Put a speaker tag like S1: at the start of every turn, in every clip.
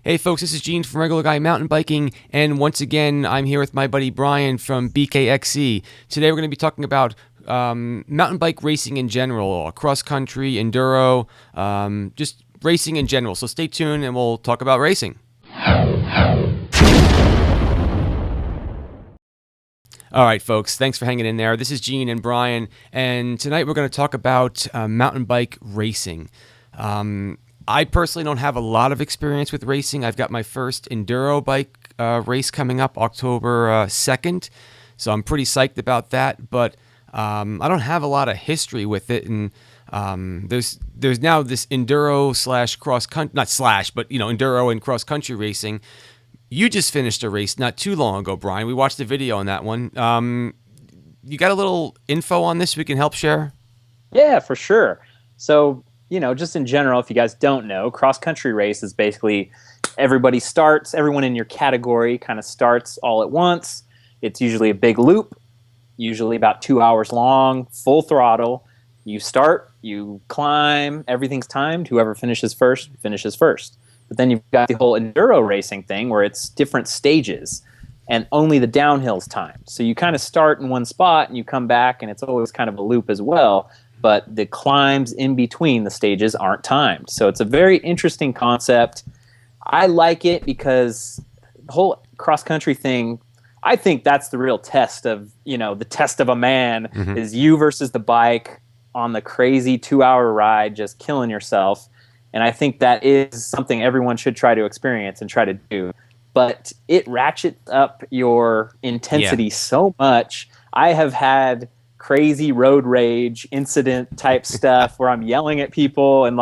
S1: Hey folks, this is Gene from Regular Guy Mountain Biking, and once again, I'm here with my buddy Brian from BKXC. Today we're going to be talking about mountain bike racing in general, cross country, enduro, just racing in general. So stay tuned and we'll talk about racing. All right, folks, thanks for hanging in there. This is Gene and Brian, and tonight we're going to talk about mountain bike racing. I personally don't have a lot of experience with racing. I've got my first enduro bike race coming up October 2nd, so I'm pretty psyched about that, but I don't have a lot of history with it, and there's now this enduro slash cross country, not slash, but enduro and cross country racing. You just finished a race not too long ago, Brian. We watched the video on that one. You got a little info on this we can help share?
S2: Yeah, for sure. So, just in general, if you guys don't know, cross-country race is basically everyone in your category kind of starts all at once. It's usually a big loop, usually about 2 hours long, full throttle. You start, you climb, everything's timed. Whoever finishes first, finishes first. But then you've got the whole enduro racing thing where it's different stages and only the downhill's timed. So you kind of start in one spot and you come back and it's always kind of a loop as well. But the climbs in between the stages aren't timed. So it's a very interesting concept. I like it because the whole cross-country thing, I think that's the real test of, the test of a man is you versus the bike on the crazy 2-hour ride, just killing yourself. And I think that is something everyone should try to experience and try to do. But it ratchets up your intensity so much. I have had crazy road rage incident type stuff where I'm yelling at people and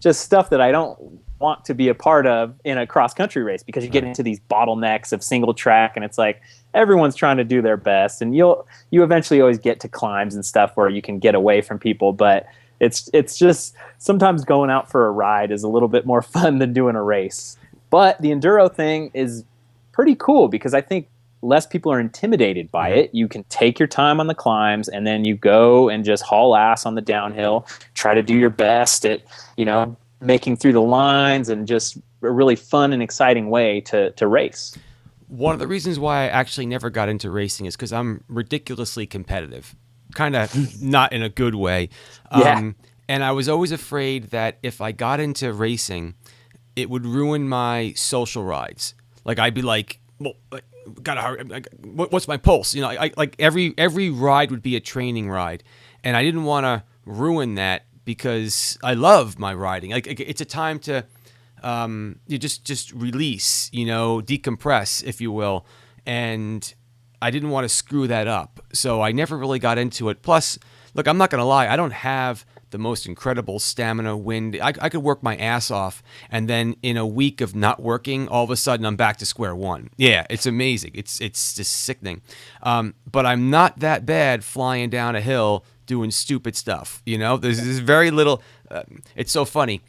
S2: just stuff that I don't want to be a part of in a cross country race, because you get into these bottlenecks of single track and it's like everyone's trying to do their best, and you eventually always get to climbs and stuff where you can get away from people, but it's just sometimes going out for a ride is a little bit more fun than doing a race. But the enduro thing is pretty cool because I think less people are intimidated by it. You can take your time on the climbs and then you go and just haul ass on the downhill, try to do your best at, making through the lines, and just a really fun and exciting way to race.
S1: One of the reasons why I actually never got into racing is because I'm ridiculously competitive, kind of not in a good way. And I was always afraid that if I got into racing, it would ruin my social rides. Like I'd be like, well, gotta hurry. What's my pulse? Every ride would be a training ride, and I didn't want to ruin that because I love my riding. It's a time to you just release, decompress, if you will, and I didn't want to screw that up, so I never really got into it. Plus, look, I'm not gonna lie, I don't have the most incredible stamina, wind. I could work my ass off, and then in a week of not working, all of a sudden I'm back to square one. Yeah, it's amazing. It's just sickening. But I'm not that bad flying down a hill doing stupid stuff. There's very little. It's so funny.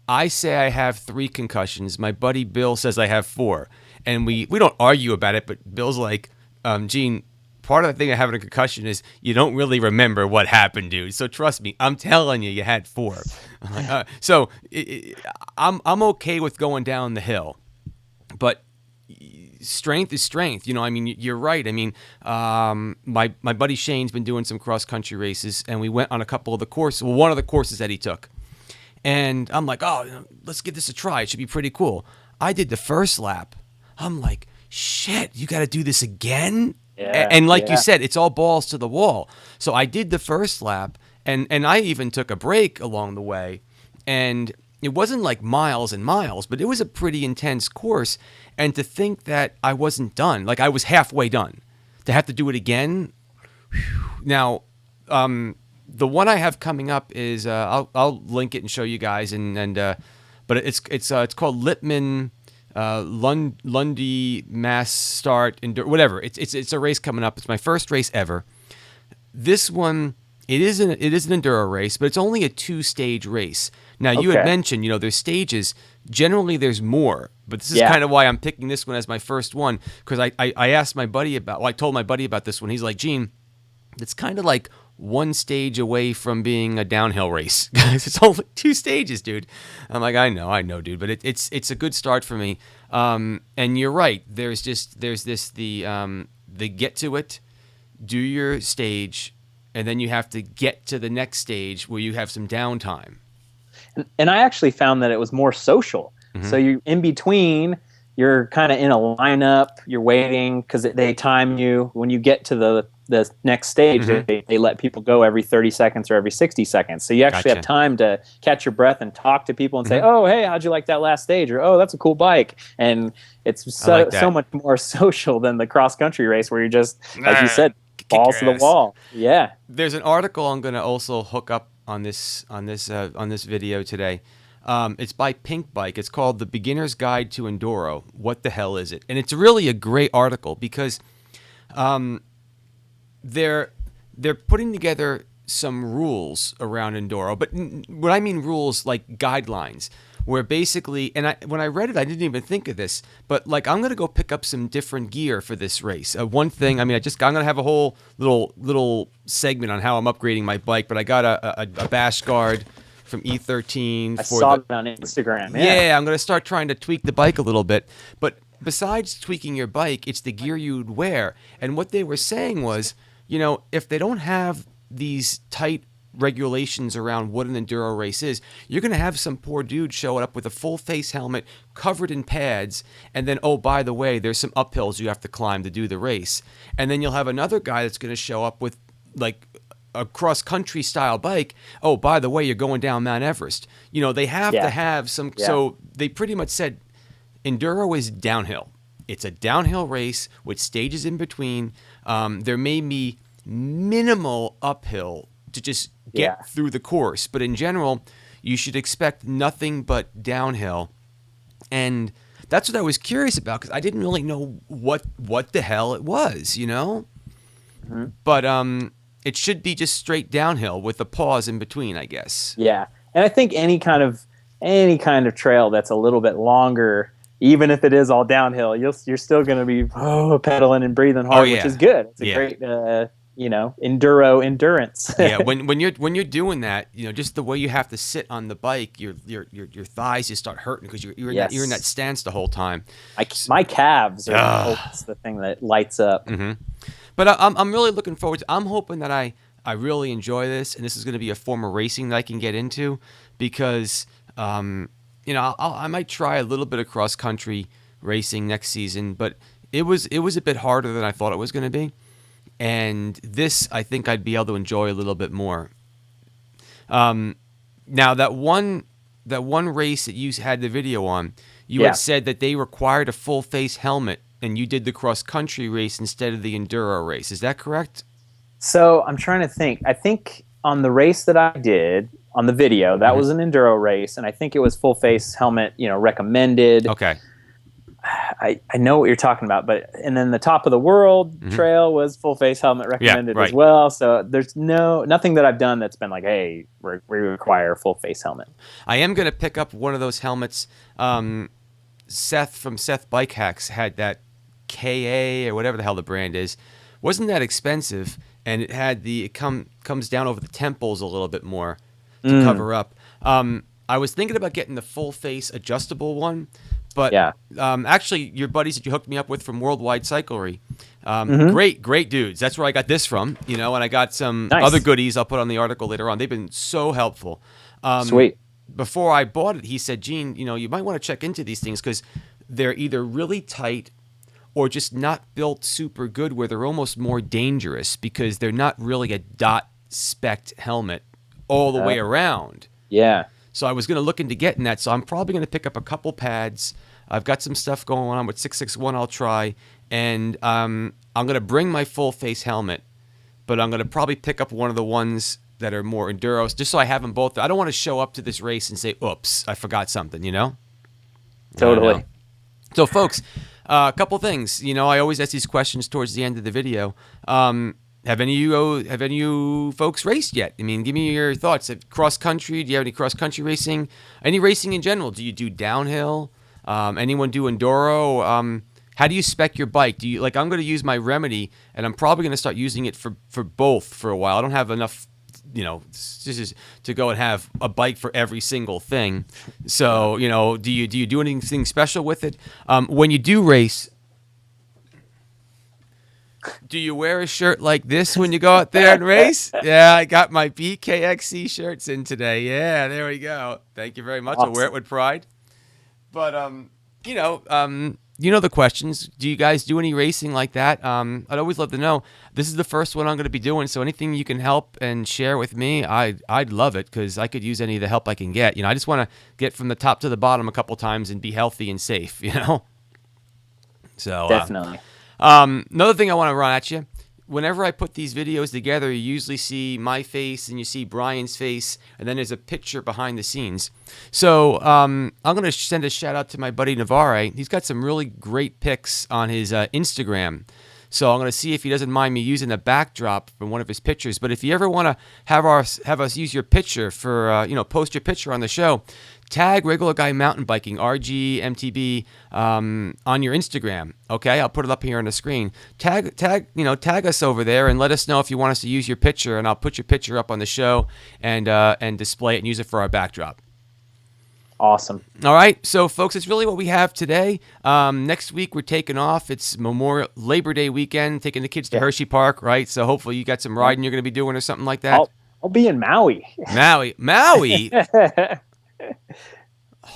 S1: I say I have 3 concussions. My buddy Bill says I have 4, and we don't argue about it. But Bill's like, Gene, part of the thing of having a concussion is you don't really remember what happened, dude. So trust me, I'm telling you, you had 4. I'm like, so I'm okay with going down the hill, but strength is strength. You're right. My buddy Shane's been doing some cross country races, and we went on a couple of the courses. Well, one of the courses that he took, and I'm like, let's give this a try. It should be pretty cool. I did the first lap. I'm like, shit, you got to do this again? Yeah, and like you said, it's all balls to the wall. So I did the first lap, and I even took a break along the way. And it wasn't like miles and miles, but it was a pretty intense course. And to think that I wasn't done, like I was halfway done, to have to do it again. Whew. Now, the one I have coming up is I'll link it and show you guys. But it's called Lippmann. Lundy Mass Start whatever. It's a race coming up. It's my first race ever. This one, it is an enduro race, but it's only a 2-stage race. Now you had mentioned, there's stages. Generally, there's more, but this is kind of why I'm picking this one as my first one, because I asked my buddy I told my buddy about this one. He's like, Gene, it's kind of like one stage away from being a downhill race. It's only 2 stages, dude. I'm like, I know, dude, but it's a good start for me. And you're right. There's the get to it, do your stage, and then you have to get to the next stage where you have some downtime.
S2: And I actually found that it was more social.
S1: Mm-hmm.
S2: So you in between, you're kind of in a lineup, you're waiting because they time you. When you get to the next stage,
S1: Mm-hmm.
S2: they let people go every 30 seconds or every 60 seconds. So you actually have
S1: Gotcha.
S2: time to catch your breath and talk to people and say,
S1: Mm-hmm.
S2: oh, hey, how'd you like that last stage? Or, oh, that's a cool bike. And it's
S1: I like
S2: so
S1: that.
S2: much more social than the cross-country race where you're just, like you
S1: Ah,
S2: said,
S1: kick
S2: balls
S1: your
S2: to the
S1: ass.
S2: wall. Yeah.
S1: There's an article I'm gonna also hook up on this video today. It's by Pink Bike. It's called "The Beginner's Guide to Enduro." What the hell is it? And it's really a great article because they're putting together some rules around Enduro. But when I mean rules, like guidelines, where basically, and when I read it, I didn't even think of this, but like I'm gonna go pick up some different gear for this race. One thing, I mean, I'm gonna have a whole little segment on how I'm upgrading my bike, but I got a bash guard from E13
S2: I
S1: for
S2: saw
S1: the.
S2: that on Instagram. Yeah.
S1: Yeah, I'm gonna start trying to tweak the bike a little bit, but besides tweaking your bike, it's the gear you'd wear. And what they were saying was, if they don't have these tight regulations around what an enduro race is, you're going to have some poor dude show up with a full face helmet covered in pads, and then, oh, by the way, there's some uphills you have to climb to do the race. And then you'll have another guy that's going to show up with like a cross country style bike. Oh, by the way, you're going down Mount Everest. They have to have some.
S2: Yeah.
S1: So they pretty much said enduro is downhill. It's a downhill race with stages in between. There may be minimal uphill to just get through the course, but in general, you should expect nothing but downhill. And that's what I was curious about because I didn't really know what the hell it was,
S2: Mm-hmm.
S1: But it should be just straight downhill with a pause in between, I guess.
S2: Yeah, and I think any kind of trail that's a little bit longer, even if it is all downhill, you're still going to be pedaling and breathing hard, which is good. It's a great enduro endurance.
S1: Yeah, when you're doing that, just the way you have to sit on the bike, your thighs just start hurting because you're in that stance the whole time.
S2: My calves are always the thing that lights up.
S1: Mm-hmm. But I'm really looking forward to. I'm hoping that I really enjoy this, and this is going to be a form of racing that I can get into because I might try a little bit of cross country racing next season, but it was a bit harder than I thought it was going to be. And this, I think I'd be able to enjoy a little bit more. Now that one race that you had the video on, you had said that they required a full face helmet, and you did the cross country race instead of the enduro race. Is that correct?
S2: So I'm trying to think. I think on the race that I did on the video, that was an enduro race, and I think it was full face helmet, recommended.
S1: Okay.
S2: I know what you're talking about, and then the top of the world trail was full face helmet recommended as well. So there's nothing that I've done that's been like, hey, we require a full face helmet.
S1: I am going to pick up one of those helmets. Seth from Seth Bike Hacks had that KA or whatever the hell the brand is. Wasn't that expensive, and it had it comes down over the temples a little bit more to cover up. I was thinking about getting the full face adjustable one. But actually, your buddies that you hooked me up with from Worldwide Cyclery, great dudes. That's where I got this from, and I got some other goodies I'll put on the article later on. They've been so helpful.
S2: Sweet.
S1: Before I bought it, he said, Gene, you might want to check into these things because they're either really tight or just not built super good where they're almost more dangerous because they're not really a dot spec helmet all the way around.
S2: Yeah.
S1: So I was going to look into getting that. So I'm probably going to pick up a couple pads. I've got some stuff going on with 661 I'll try. And I'm going to bring my full face helmet, but I'm going to probably pick up one of the ones that are more enduros just so I have them both. I don't want to show up to this race and say, oops, I forgot something,
S2: Totally.
S1: So folks, a couple things. I always ask these questions towards the end of the video. Have any of you folks raced yet? I mean, give me your thoughts. Cross country? Do you have any cross country racing? Any racing in general? Do you do downhill? Anyone do enduro? How do you spec your bike? Do you like? I'm going to use my Remedy, and I'm probably going to start using it for both for a while. I don't have enough, to go and have a bike for every single thing. So, do you do anything special with it? When you do race, do you wear a shirt like this when you go out there and race? Yeah, I got my BKXC shirts in today. Yeah, there we go. Thank you very much.
S2: Awesome.
S1: I'll wear it with pride. But the questions. Do you guys do any racing like that? I'd always love to know. This is the first one I'm going to be doing, so anything you can help and share with me, I'd love it, because I could use any of the help I can get. I just want to get from the top to the bottom a couple times and be healthy and safe. So
S2: Definitely.
S1: Another thing I want to run at you. Whenever I put these videos together, you usually see my face and you see Brian's face, and then there's a picture behind the scenes. So I'm going to send a shout out to my buddy Navarre. He's got some really great pics on his Instagram. So I'm going to see if he doesn't mind me using a backdrop from one of his pictures. But if you ever want to have us use your picture for, post your picture on the show, tag Regular Guy Mountain Biking, RGMTB, on your Instagram. Okay, I'll put it up here on the screen. Tag us over there and let us know if you want us to use your picture, and I'll put your picture up on the show and display it and use it for our backdrop.
S2: Awesome.
S1: All right, so folks, it's really what we have today. Next week we're taking off. It's Labor Day weekend, taking the kids to Hershey Park, right? So hopefully you got some riding you're going to be doing or something like that.
S2: I'll be in Maui.
S1: Maui.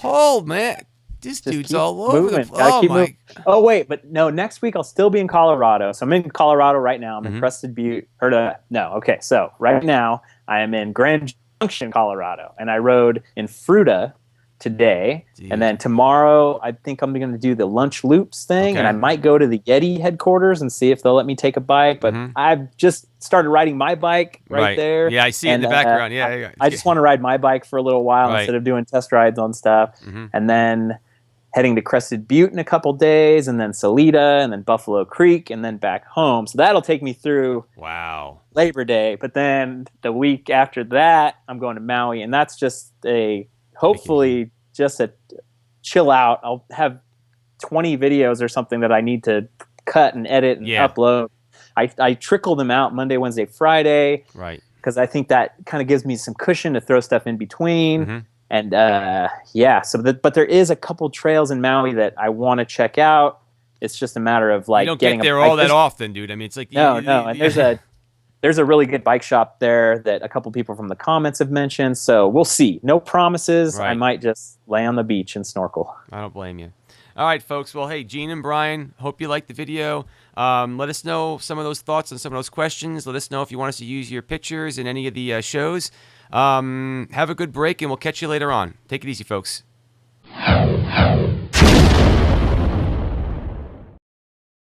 S1: Oh man, this dude's all over the place. Oh my.
S2: Oh wait, but no. Next week I'll still be in Colorado. So I'm in Colorado right now. I'm in Crested Butte. Okay. So right now I am in Grand Junction, Colorado, and I rode in Fruta today. And then tomorrow I think I'm going to do the lunch loops thing, and I might go to the Yeti headquarters and see if they'll let me take a bike. But I've just started riding my bike right there.
S1: Yeah, I see it in the background.
S2: I just want to ride my bike for a little while instead of doing test rides on stuff. And then heading to Crested Butte in a couple days, and then Salida, and then Buffalo Creek, and then back home. So that'll take me through Labor Day. But then the week after that, I'm going to Maui, and that's just hopefully just a chill out. I'll have 20 videos or something that I need to cut and edit and upload. I trickle them out Monday, Wednesday, Friday.
S1: Right.
S2: Because I think that kind of gives me some cushion to throw stuff in between. And but there is a couple trails in Maui that I want to check out. It's just a matter of
S1: you don't get there all that often, dude. I mean, it's like
S2: no. And there's a really good bike shop there that a couple people from the comments have mentioned. So we'll see. No promises. Right. I might just lay on the beach and snorkel.
S1: I don't blame you. All right, folks. Well, hey, Gene and Brian, hope you liked the video. Let us know some of those thoughts and some of those questions. Let us know if you want us to use your pictures in any of the shows. Have a good break, and we'll catch you later on. Take it easy, folks.